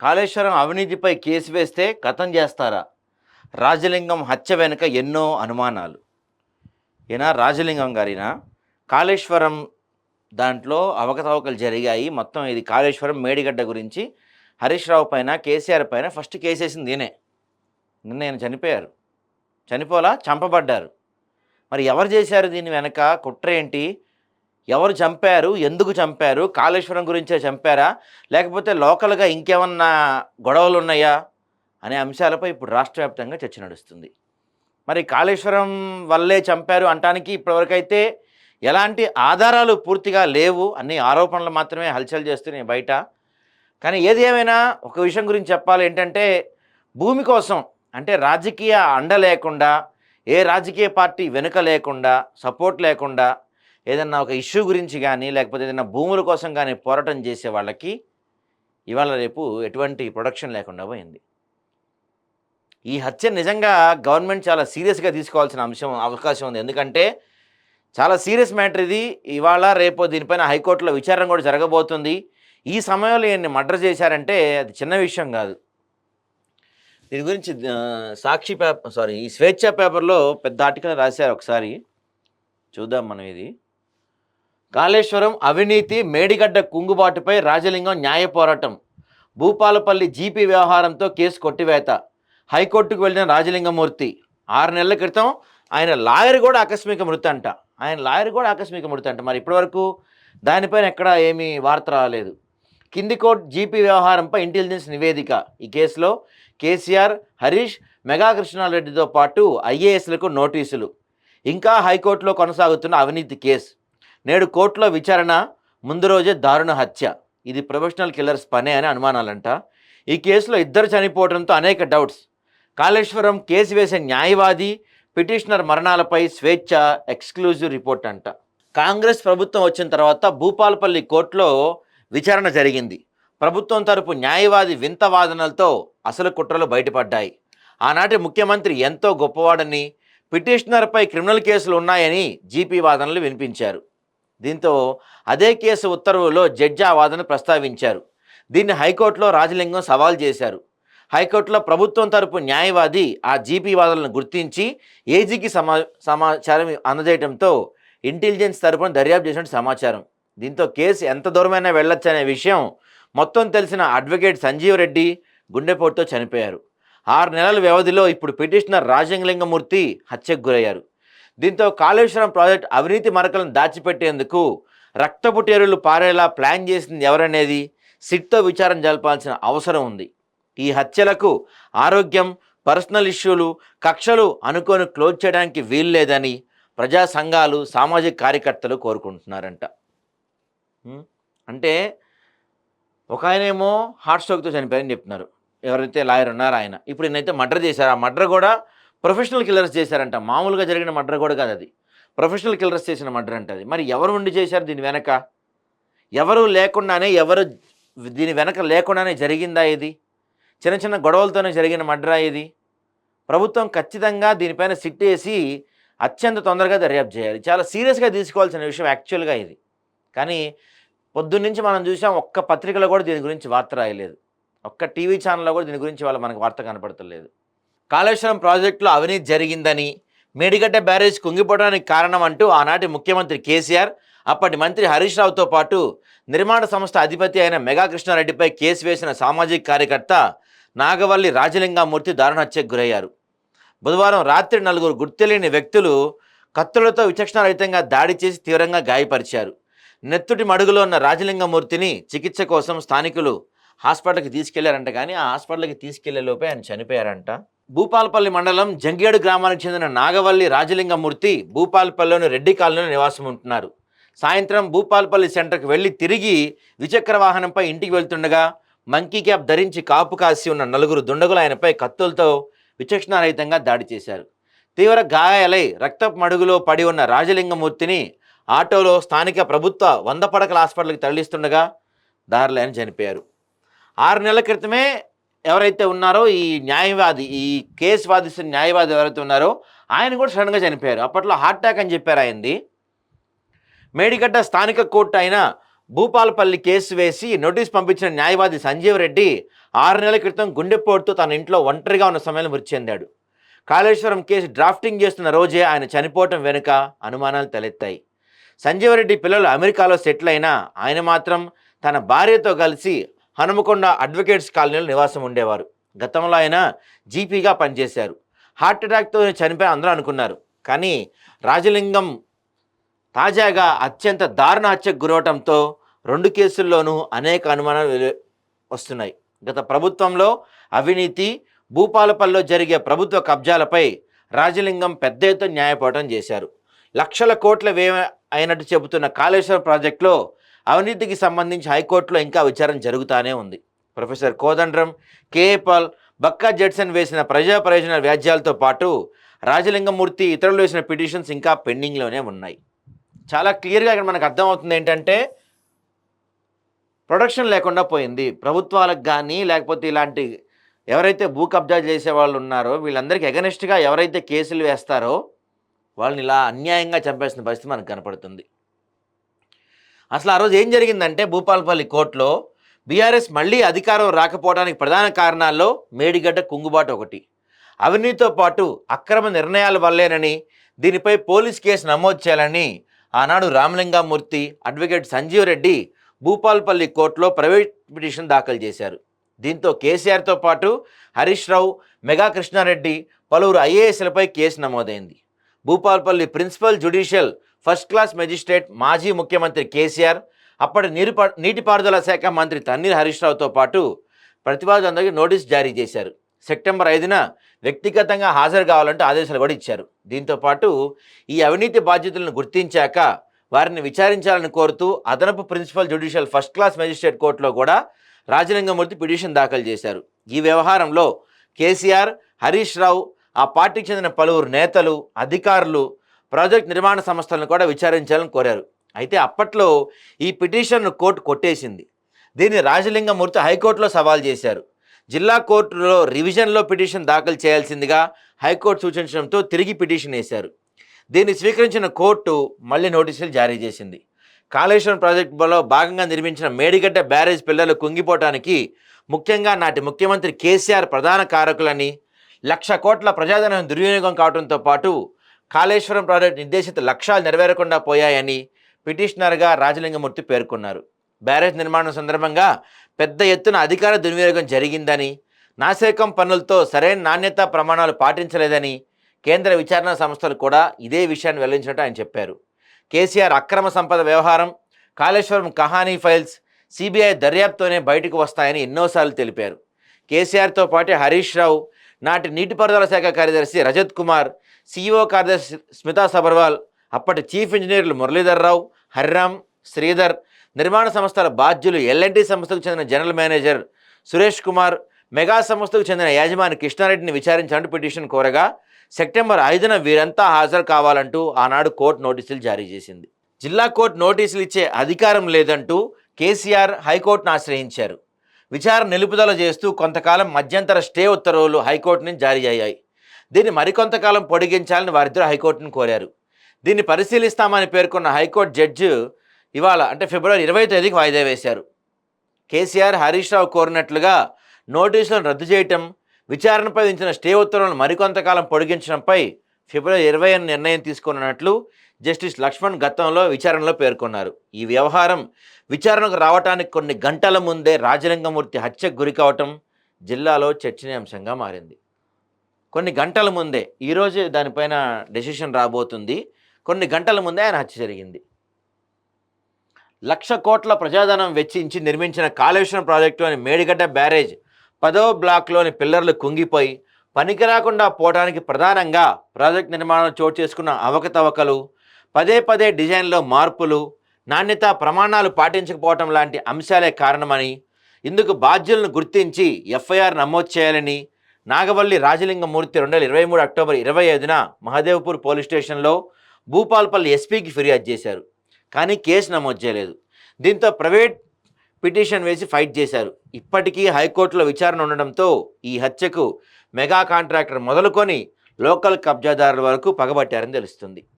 కాళేశ్వరం అవినీతిపై కేసు వేస్తే కథం చేస్తారా? రాజలింగం హత్య వెనుక ఎన్నో అనుమానాలు. ఈయన రాజలింగం గారినా కాళేశ్వరం దాంట్లో అవకతవకలు జరిగాయి. మొత్తం ఇది కాళేశ్వరం మేడిగడ్డ గురించి హరీష్ రావు పైన, కేసీఆర్ పైన ఫస్ట్ కేసేసింది ఈయనే. నిన్న ఆయన చనిపోయారు. చనిపోలా, చంపబడ్డారు. మరి ఎవరు చేశారు దీని వెనక? కుట్ర ఏంటి? ఎవరు చంపారు? ఎందుకు చంపారు? కాళేశ్వరం గురించే చంపారా? లేకపోతే లోకల్‌గా ఇంకేమన్నా గొడవలు ఉన్నాయా? అనే అంశాలపై ఇప్పుడు రాష్ట్ర వ్యాప్తంగా చర్చ నడుస్తుంది. మరి కాళేశ్వరం వల్లే చంపారు అంటానికి ఇప్పటివరకైతే ఎలాంటి ఆధారాలు పూర్తిగా లేవు. అన్ని ఆరోపణలు మాత్రమే హల్చల్ చేస్తున్నాయి బయట. కానీ ఏది ఏమైనా ఒక విషయం గురించి చెప్పాలి ఏంటంటే, భూమి కోసం అంటే రాజకీయ అండ లేకుండా, ఏ రాజకీయ పార్టీ వెనుక లేకుండా, సపోర్ట్ లేకుండా ఏదన్నా ఒక ఇష్యూ గురించి కానీ, లేకపోతే ఏదైనా భూముల కోసం కానీ పోరాటం చేసే వాళ్ళకి ఇవాళ రేపు ఎటువంటి ప్రొటెక్షన్ లేకుండా పోయింది. ఈ హత్య నిజంగా గవర్నమెంట్ చాలా సీరియస్గా తీసుకోవాల్సిన అవకాశం ఉంది. ఎందుకంటే చాలా సీరియస్ మ్యాటర్ ఇది. ఇవాళ రేపు దీనిపైన హైకోర్టులో విచారణ కూడా జరగబోతుంది. ఈ సమయంలో ఈయన్ని మర్డర్ చేశారంటే అది చిన్న విషయం కాదు. దీని గురించి ఈ స్వేచ్ఛ పేపర్లో పెద్ద ఆర్టికల్ రాశారు. ఒకసారి చూద్దాం మనం ఇది. కాళేశ్వరం అవినీతి మేడిగడ్డ కుంగుబాటుపై రాజలింగం న్యాయ పోరాటం. భూపాలపల్లి జీపీ వ్యవహారంతో కేసు కొట్టివేత. హైకోర్టుకు వెళ్ళిన రాజలింగమూర్తి 6 నెలల క్రితం ఆయన లాయర్ కూడా ఆకస్మిక మృతి అంట. మరి ఇప్పటివరకు దానిపైన ఎక్కడ ఏమీ వార్త రాలేదు. కింది కోర్టు జీపీ వ్యవహారంపై ఇంటెలిజెన్స్ నివేదిక. ఈ కేసులో కేసీఆర్, హరీష్, మెగా కృష్ణారెడ్డితో పాటు ఐఏఎస్లకు నోటీసులు. ఇంకా హైకోర్టులో కొనసాగుతున్న అవినీతి కేసు. నేడు కోర్టులో విచారణ. ముందు రోజే దారుణ హత్య. ఇది ప్రొఫెషనల్ కిల్లర్స్ పనే అని అనుమానాలంట. ఈ కేసులో 2 చనిపోవడంతో అనేక డౌట్స్. కాళేశ్వరం కేసు వేసే న్యాయవాది, పిటిషనర్ మరణాలపై స్వేచ్ఛ ఎక్స్క్లూజివ్ రిపోర్ట్ అంట. కాంగ్రెస్ ప్రభుత్వం వచ్చిన తర్వాత భూపాలపల్లి కోర్టులో విచారణ జరిగింది. ప్రభుత్వం తరపు న్యాయవాది వింత వాదనలతో అసలు కుట్రలు బయటపడ్డాయి. ఆనాటి ముఖ్యమంత్రి ఎంతో గొప్పవాడని, పిటిషనర్పై క్రిమినల్ కేసులు ఉన్నాయని జీపీ వాదనలు వినిపించారు. దీంతో అదే కేసు ఉత్తర్వులో జడ్జి ఆ వాదన ప్రస్తావించారు. దీన్ని హైకోర్టులో రాజలింగం సవాల్ చేశారు. హైకోర్టులో ప్రభుత్వం తరపు న్యాయవాది ఆ జీపీ వాదనలను గుర్తించి ఏజీకి సమాచారం అందజేయడంతో ఇంటెలిజెన్స్ తరపున దర్యాప్తు చేసినట్టు సమాచారం. దీంతో కేసు ఎంత దూరమైనా వెళ్ళొచ్చనే విషయం మొత్తం తెలిసిన అడ్వకేట్ సంజీవ్ రెడ్డి గుండెపోటుతో చనిపోయారు. 6 నెలల వ్యవధిలో ఇప్పుడు పిటిషనర్ రాజలింగమూర్తి హత్యకు గురయ్యారు. దీంతో కాళేశ్వరం ప్రాజెక్టు అవినీతి మరకలను దాచిపెట్టేందుకు రక్తపు టేరులు పారేలా ప్లాన్ చేసింది ఎవరనేది సిట్తో విచారణ జరపాల్సిన అవసరం ఉంది. ఈ హత్యలకు ఆరోగ్యం, పర్సనల్ ఇష్యూలు, కక్షలు అనుకొని క్లోజ్ చేయడానికి వీలు లేదని ప్రజా సంఘాలు, సామాజిక కార్యకర్తలు కోరుకుంటున్నారంట. అంటే ఒక ఆయనేమో హార్ట్ స్ట్రోక్తో చనిపోయారని చెప్తున్నారు. ఎవరైతే లాయర్ ఉన్నారో ఆయన. ఇప్పుడు ఈయనైతే మర్డర్ చేశారు. ఆ మర్డర్ కూడా ప్రొఫెషనల్ కిల్లర్స్ చేశారంట. మామూలుగా జరిగిన మర్డర్ కూడా కాదు అది. ప్రొఫెషనల్ కిల్లర్స్ చేసిన మర్డర్ అంట అది. మరి ఎవరు ఉండి చేశారు దీని వెనక? ఎవరు దీని వెనక లేకుండానే జరిగిందా ఇది? చిన్న చిన్న గొడవలతోనే జరిగిన మర్డరా ఇది? ప్రభుత్వం ఖచ్చితంగా దీనిపైన సిట్ వేసి అత్యంత తొందరగా దర్యాప్తు చేయాలి. చాలా సీరియస్గా తీసుకోవాల్సిన విషయం యాక్చువల్గా ఇది. కానీ పొద్దున్నుంచి మనం చూసాం, ఒక్క పత్రికలో కూడా దీని గురించి వార్త రాయలేదు. ఒక్క టీవీ ఛానల్లో కూడా దీని గురించి మనకు వార్త కనపడతలేదు. కాళేశ్వరం ప్రాజెక్టులో అవినీతి జరిగిందని, మేడిగడ్డ బ్యారేజ్ కుంగిపోవడానికి కారణం అంటూ ఆనాటి ముఖ్యమంత్రి కేసీఆర్, అప్పటి మంత్రి హరీష్ రావుతో పాటు నిర్మాణ సంస్థ అధిపతి అయిన మెగా కృష్ణారెడ్డిపై కేసు వేసిన సామాజిక కార్యకర్త నాగవల్లి రాజలింగమూర్తి దారుణ హత్యకు గురయ్యారు. బుధవారం రాత్రి 4 గుర్తులేని వ్యక్తులు కత్తులతో విచక్షణారహితంగా దాడి చేసి తీవ్రంగా గాయపరిచారు. నెత్తుటి మడుగులో ఉన్న రాజలింగమూర్తిని చికిత్స కోసం స్థానికులు హాస్పిటల్కి తీసుకెళ్లారంట. కానీ ఆ హాస్పిటల్కి తీసుకెళ్లే లోపే ఆయన చనిపోయారంట. భూపాలపల్లి మండలం జంగేడు గ్రామానికి చెందిన నాగవల్లి రాజలింగమూర్తి భూపాలపల్లిలోని రెడ్డి కాలనీలో నివాసం ఉంటున్నారు. సాయంత్రం భూపాలపల్లి సెంటర్కి వెళ్ళి తిరిగి ద్విచక్ర వాహనంపై ఇంటికి వెళ్తుండగా మంకీ క్యాప్ ధరించి కాపు కాసి ఉన్న 4 దుండగులు ఆయనపై కత్తులతో విచక్షణారహితంగా దాడి చేశారు. తీవ్ర గాయాలై రక్తపు మడుగులో పడి ఉన్న రాజలింగమూర్తిని ఆటోలో స్థానిక ప్రభుత్వ 100 పడకల హాస్పిటల్కి తరలిస్తుండగా దారిలో ఆయన చనిపోయారు. 6 నెలల క్రితమే ఎవరైతే ఉన్నారో ఈ కేసు వాదిస్తున్న న్యాయవాది ఎవరైతే ఉన్నారో ఆయన కూడా సడన్గా చనిపోయారు. అప్పట్లో హార్ట్ అటాక్ అని చెప్పారు ఆయనది. మేడిగడ్డ స్థానిక కోర్టు అయిన భూపాలపల్లి కేసు వేసి నోటీస్ పంపించిన న్యాయవాది సంజీవ్ రెడ్డి 6 నెలల క్రితం గుండెపోటుతో తన ఇంట్లో ఒంటరిగా ఉన్న సమయంలో మృతి చెందాడు. కాళేశ్వరం కేసు డ్రాఫ్టింగ్ చేస్తున్న రోజే ఆయన చనిపోవటం వెనుక అనుమానాలు తలెత్తాయి. సంజీవ్ రెడ్డి పిల్లలు అమెరికాలో సెటిల్ అయినా ఆయన మాత్రం తన భార్యతో కలిసి హనుమకొండ అడ్వకేట్స్ కాలనీలో నివాసం ఉండేవారు. గతంలో ఆయన జీపీగా పనిచేశారు. హార్ట్ అటాక్తో చనిపోయి అందరూ అనుకున్నారు. కానీ రాజలింగం తాజాగా అత్యంత దారుణ హత్యకు గురవటంతో 2 కేసుల్లోనూ అనేక అనుమానాలు వస్తున్నాయి. గత ప్రభుత్వంలో అవినీతి, భూపాలపల్లిలో జరిగే ప్రభుత్వ కబ్జాలపై రాజలింగం పెద్ద ఎత్తున న్యాయపోరాటం చేశారు. లక్షల కోట్ల వ్యయం అయినట్టు చెబుతున్న కాళేశ్వరం ప్రాజెక్టులో అవినీతికి సంబంధించి హైకోర్టులో ఇంకా విచారణ జరుగుతూనే ఉంది. ప్రొఫెసర్ కోదండరాం, కేఏ పాల్, బక్కా జడ్సన్ వేసిన ప్రజా ప్రయోజన వ్యాజ్యాలతో పాటు రాజలింగమూర్తి ఇతరులు వేసిన పిటిషన్స్ ఇంకా పెండింగ్లోనే ఉన్నాయి. చాలా క్లియర్గా ఇక్కడ మనకు అర్థమవుతుంది ఏంటంటే ప్రొడక్షన్ లేకుండా పోయింది. ప్రభుత్వాలకు కానీ లేకపోతే ఇలాంటి ఎవరైతే భూ కబ్జా చేసే వాళ్ళు ఉన్నారో వీళ్ళందరికీ ఎగనెస్ట్గా ఎవరైతే కేసులు వేస్తారో వాళ్ళని ఇలా అన్యాయంగా చంపేసిన పరిస్థితి మనకు కనపడుతుంది. అసలు ఆ రోజు ఏం జరిగిందంటే భూపాలపల్లి కోర్టులో బీఆర్ఎస్ మళ్ళీ అధికారం రాకపోవడానికి ప్రధాన కారణాల్లో మేడిగడ్డ కుంగుబాటు ఒకటి. అవినీతితో పాటు అక్రమ నిర్ణయాల వల్లేనని, దీనిపై పోలీస్ కేసు నమోదు చేయాలని ఆనాడు రామలింగామూర్తి, అడ్వకేట్ సంజీవ్ రెడ్డి భూపాలపల్లి కోర్టులో ప్రైవేట్ పిటిషన్ దాఖలు చేశారు. దీంతో కేసీఆర్తో పాటు హరీష్ రావు, మెగా కృష్ణారెడ్డి, పలువురు ఐఏఎస్లపై కేసు నమోదైంది. Bhupalpally principal judicial first class magistrate మాజీ ముఖ్యమంత్రి కేసీఆర్, అప్పటి నీటిపారుదల శాఖ మంత్రి తన్నీర్ హరీష్ రావుతో పాటు ప్రతివాదులందరికీ నోటీస్ జారీ చేశారు. సెప్టెంబర్ 5న వ్యక్తిగతంగా హాజరు కావాలంటూ ఆదేశాలు కూడా ఇచ్చారు. దీంతోపాటు ఈ అవినీతి బాధ్యతలను గుర్తించాక వారిని విచారించాలని కోరుతూ అదనపు principal judicial first class magistrate కోర్టులో కూడా రాజలింగమూర్తి పిటిషన్ దాఖలు చేశారు. ఈ వ్యవహారంలో కేసీఆర్, హరీష్ రావు, ఆ పార్టీకి చెందిన పలువురు నేతలు, అధికారులు, ప్రాజెక్ట్ నిర్మాణ సంస్థలను కూడా విచారించాలని కోరారు. అయితే అప్పట్లో ఈ పిటిషన్ను కోర్టు కొట్టేసింది. దీన్ని రాజలింగమూర్తి హైకోర్టులో సవాల్ చేశారు. జిల్లా కోర్టులో రివిజన్లో పిటిషన్ దాఖలు చేయాల్సిందిగా హైకోర్టు సూచించడంతో తిరిగి పిటిషన్ వేశారు. దీన్ని స్వీకరించిన కోర్టు మళ్ళీ నోటీసులు జారీ చేసింది. కాళేశ్వరం ప్రాజెక్టులో భాగంగా నిర్మించిన మేడిగడ్డ బ్యారేజ్ పిల్లలు కుంగిపోవటానికి ముఖ్యంగా నాటి ముఖ్యమంత్రి కేసీఆర్ ప్రధాన కారకులని, 1,00,000 కోట్ల ప్రజాధనం దుర్వినియోగం కావడంతో పాటు కాళేశ్వరం ప్రాజెక్టు నిర్దేశిత లక్ష్యాలు నెరవేరకుండా పోయాయని పిటిషనర్గా రాజలింగమూర్తి పేర్కొన్నారు. బ్యారేజ్ నిర్మాణం సందర్భంగా పెద్ద ఎత్తున అధికార దుర్వినియోగం జరిగిందని, నాసిరకం పనులతో సరైన నాణ్యత ప్రమాణాలు పాటించలేదని కేంద్ర విచారణ సంస్థలు కూడా ఇదే విషయాన్ని వెల్లడించినట్టు ఆయన చెప్పారు. కేసీఆర్ అక్రమ సంపద వ్యవహారం, కాళేశ్వరం కహానీ ఫైల్స్ సిబిఐ దర్యాప్తుతోనే బయటకు వస్తాయని ఎన్నోసార్లు తెలిపారు. కేసీఆర్తో పాటు హరీష్ రావు, నాటి నీటిపారుదల శాఖ కార్యదర్శి రజత్ కుమార్, సిఇఓ కార్యదర్శి స్మితా సబర్వాల్, అప్పటి చీఫ్ ఇంజనీర్లు మురళీధర్ రావు, హరిరామ్, శ్రీధర్, నిర్మాణ సంస్థల బాధ్యులు, ఎల్ఎన్టీ సంస్థకు చెందిన general manager Suresh Kumar, mega సంస్థకు చెందిన యాజమాని కృష్ణారెడ్డిని విచారించాలంటూ పిటిషన్ కోరగా సెప్టెంబర్ 5న వీరంతా హాజరు కావాలంటూ ఆనాడు కోర్టు నోటీసులు జారీ చేసింది. జిల్లా కోర్టు నోటీసులు ఇచ్చే అధికారం లేదంటూ కేసీఆర్ హైకోర్టును ఆశ్రయించారు. విచారణ నిలుపుదల చేస్తూ కొంతకాలం మధ్యంతర స్టే ఉత్తర్వులు హైకోర్టు నుంచి జారీ అయ్యాయి. దీన్ని మరికొంతకాలం పొడిగించాలని వారిద్దరూ హైకోర్టును కోరారు. దీన్ని పరిశీలిస్తామని పేర్కొన్న హైకోర్టు జడ్జి ఇవాళ అంటే ఫిబ్రవరి 20వ తేదీకి వాయిదా వేశారు. కేసీఆర్, హరీష్ రావు కోరినట్లుగా నోటీసులను రద్దు చేయటం, విచారణపై విధించిన స్టే ఉత్తర్వులను మరికొంతకాలం పొడిగించడంపై ఫిబ్రవరి 20న నిర్ణయం తీసుకున్నట్లు జస్టిస్ లక్ష్మణ్ గతంలో విచారణలో పేర్కొన్నారు. ఈ వ్యవహారం విచారణకు రావడానికి కొన్ని గంటల ముందే రాజలింగమూర్తి హత్యకు గురి కావటం జిల్లాలో చర్చనీయాంశంగా మారింది. కొన్ని గంటల ముందే, ఈరోజు దానిపైన డెసిషన్ రాబోతుంది. కొన్ని గంటల ముందే ఆయన హత్య జరిగింది. 1,00,000 కోట్ల ప్రజాధనం వెచ్చించి నిర్మించిన కాళేశ్వరం ప్రాజెక్టులోని మేడిగడ్డ బ్యారేజ్ 10వ బ్లాక్లోని పిల్లర్లు కుంగిపోయి పనికి రాకుండా పోవడానికి ప్రధానంగా ప్రాజెక్ట్ నిర్మాణంలో చోటు చేసుకున్న అవకతవకలు, పదే డిజైన్లో మార్పులు, నాణ్యత ప్రమాణాలు పాటించకపోవటం లాంటి అంశాలే కారణమని, ఇందుకు బాధ్యులను గుర్తించి ఎఫ్ఐఆర్ నమోదు చేయాలని నాగవల్లి రాజలింగమూర్తి 2023 అక్టోబర్ 25న మహదేవ్పూర్ పోలీస్ స్టేషన్లో భూపాలపల్లి ఎస్పీకి ఫిర్యాదు చేశారు. కానీ కేసు నమోదు చేయలేదు. దీంతో ప్రైవేట్ పిటిషన్ వేసి ఫైట్ చేశారు. ఇప్పటికీ హైకోర్టులో విచారణ ఉండడంతో ఈ హత్యకు మెగా కాంట్రాక్టర్ మొదలుకొని లోకల్ కబ్జాదారుల వరకు పగబట్టారని తెలుస్తుంది.